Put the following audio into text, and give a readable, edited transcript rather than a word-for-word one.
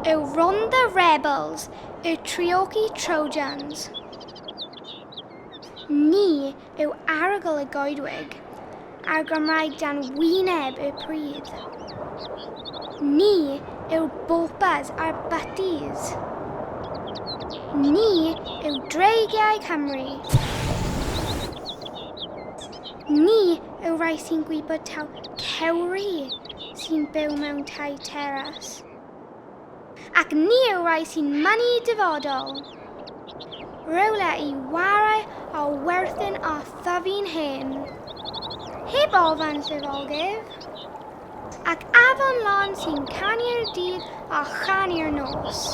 yw Rhondda Rebels, y Treorchy Trojans. Ni yw Arogl y Goedwig, a'r Gymraeg dan wyneb y pryd. Ni yw Bopas a'r Butties. Ni yw Dreigiau Cymru. Ni yw rai sy'n gwybod taw cewri sy'n byw mewn tai teras. Ac ni yw rai sy'n mynnu dyfodol. Rywle i warau a werthyn a thyfu'n hen. Heb ofan llifogydd. Ac afon lon sy'n canu'r dydd a chanu'r nos.